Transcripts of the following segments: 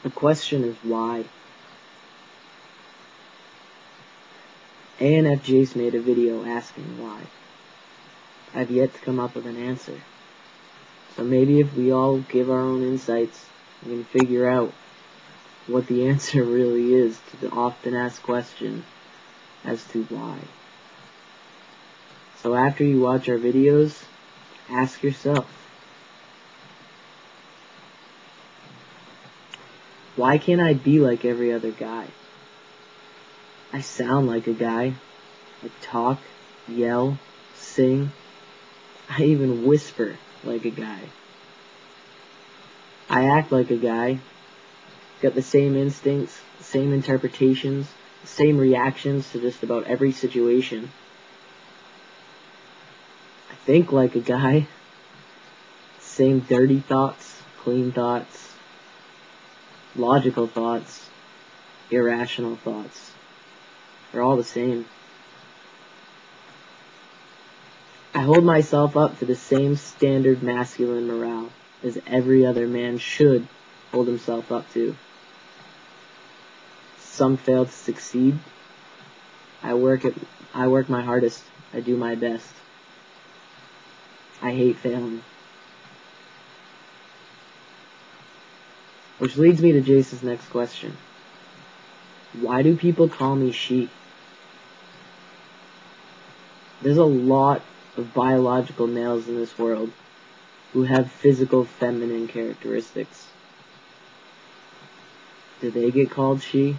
The question is why. anfjace made a video asking why. I've yet to come up with an answer. So maybe if we all give our own insights, we can figure out what the answer really is to the often asked question as to why. So after you watch our videos, ask yourself, why can't I be like every other guy? I sound like a guy. I talk, yell, sing. I even whisper like a guy. I act like a guy. Got the same instincts, the same interpretations, the same reactions to just about every situation. I think like a guy. Same dirty thoughts, clean thoughts, logical thoughts, irrational thoughts. They're all the same. I hold myself up to the same standard masculine morale as every other man should hold himself up to. Some fail to succeed. I work my hardest. I do my best. I hate failing. Which leads me to Jace's next question. Why do people call me she? There's a lot of biological males in this world who have physical feminine characteristics. Do they get called she?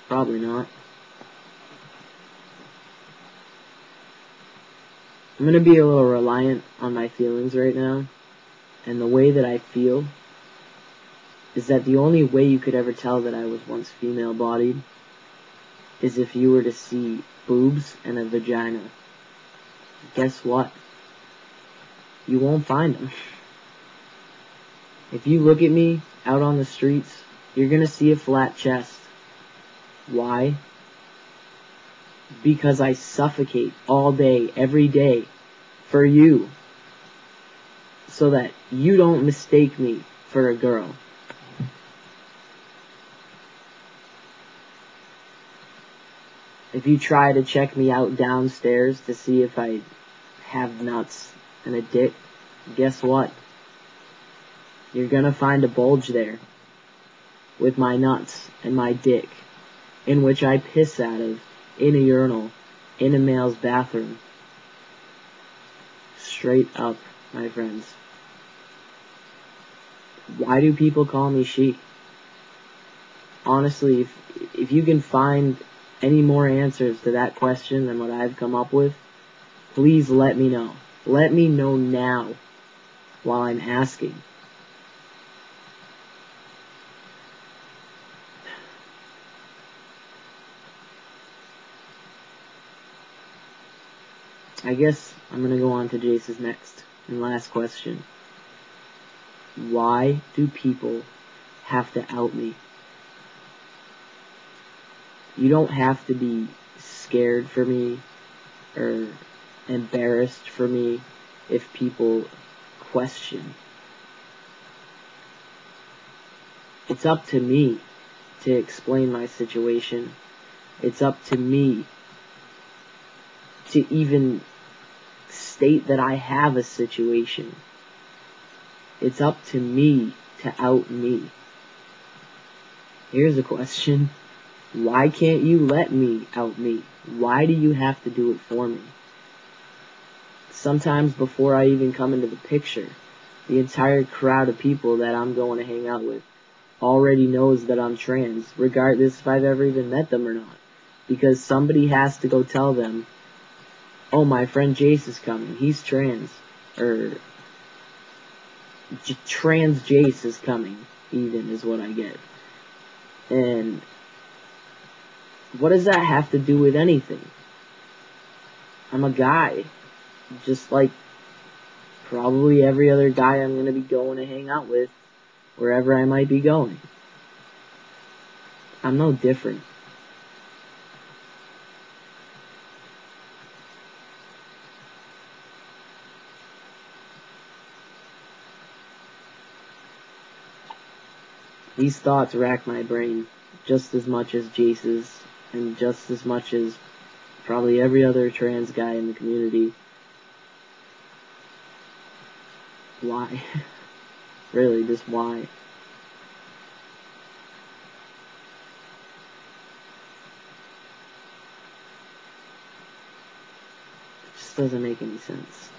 Probably not. I'm going to be a little reliant on my feelings right now, and the way that I feel is that the only way you could ever tell that I was once female-bodied is if you were to see boobs and a vagina. Guess what? You won't find them. If you look at me out on the streets, you're going to see a flat chest. Why? Because I suffocate all day, every day, for you, so that you don't mistake me for a girl. If you try to check me out downstairs to see if I have nuts and a dick, guess what? You're gonna find a bulge there with my nuts and my dick, in which I piss out of in a urinal in a male's bathroom. Straight up, my friends. Why do people call me she? Honestly, if you can find any more answers to that question than what I've come up with, please let me know. Let me know now while I'm asking. I guess I'm going to go on to Jace's next and last question. Why do people have to out me? You don't have to be scared for me or embarrassed for me if people question. It's up to me to explain my situation. It's up to me to even state that I have a situation. It's up to me to out me. Here's a question. Why can't you let me out me? Why do you have to do it for me? Sometimes before I even come into the picture, the entire crowd of people that I'm going to hang out with already knows that I'm trans, regardless if I've ever even met them or not. Because somebody has to go tell them, oh, my friend Jace is coming, he's trans. Or, trans Jace is coming, even, is what I get. And what does that have to do with anything? I'm a guy. Just like probably every other guy I'm going to be going to hang out with, wherever I might be going. I'm no different. These thoughts rack my brain just as much as Jace's, and just as much as probably every other trans guy in the community. Why? Really, just why? It just doesn't make any sense.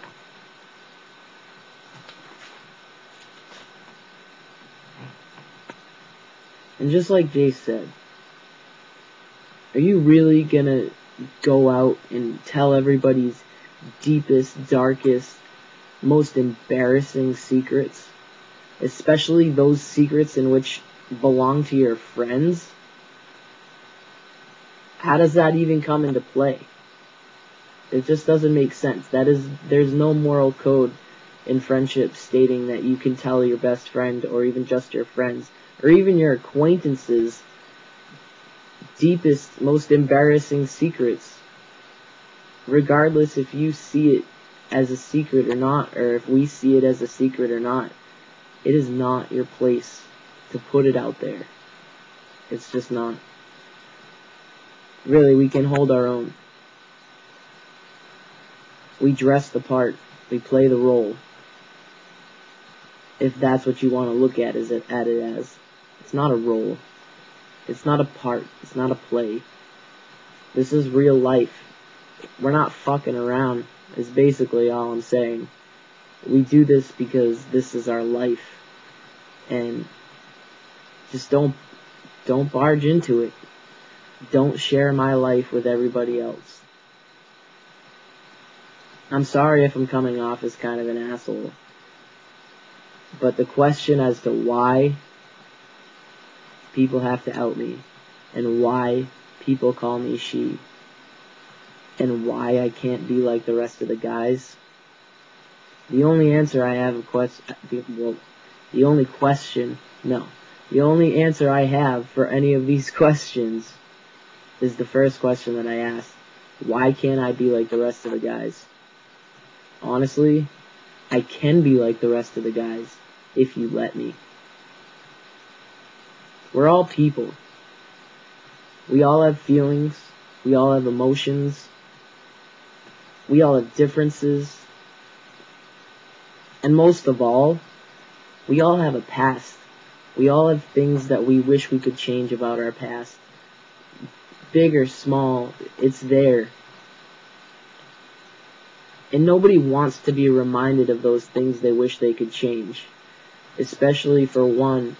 And just like Jace said, are you really gonna go out and tell everybody's deepest, darkest, most embarrassing secrets? Especially those secrets in which belong to your friends? How does that even come into play? It just doesn't make sense. There's no moral code in friendship stating that you can tell your best friend, or even just your friends, or even your acquaintances, deepest, most embarrassing secrets. Regardless if you see it as a secret or not, or if we see it as a secret or not, it is not your place to put it out there. It's just not. Really, we can hold our own. We dress the part. We play the role. If that's what you want to look at it as. It's not a role. It's not a part. It's not a play. This is real life. We're not fucking around, is basically all I'm saying. We do this because this is our life. And just don't barge into it. Don't share my life with everybody else. I'm sorry if I'm coming off as kind of an asshole. But the question as to why people have to out me, and why people call me she, and why I can't be like the rest of the guys, the only answer I have the only answer I have for any of these questions is the first question that I asked. Why can't I be like the rest of the guys? Honestly, I can be like the rest of the guys if you let me. We're all people. We all have feelings. We all have emotions. We all have differences. And most of all, we all have a past. We all have things that we wish we could change about our past. Big or small, it's there. And nobody wants to be reminded of those things they wish they could change. Especially for one,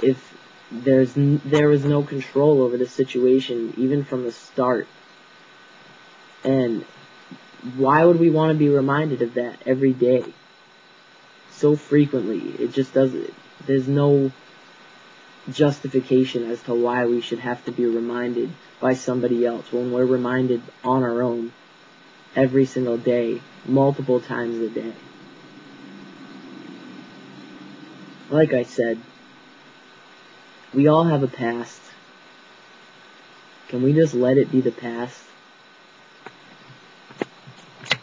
if there was no control over the situation, even from the start. And why would we want to be reminded of that every day? So frequently. It just doesn't. There's no justification as to why we should have to be reminded by somebody else when we're reminded on our own every single day, multiple times a day. Like I said, we all have a past. Can we just let it be the past?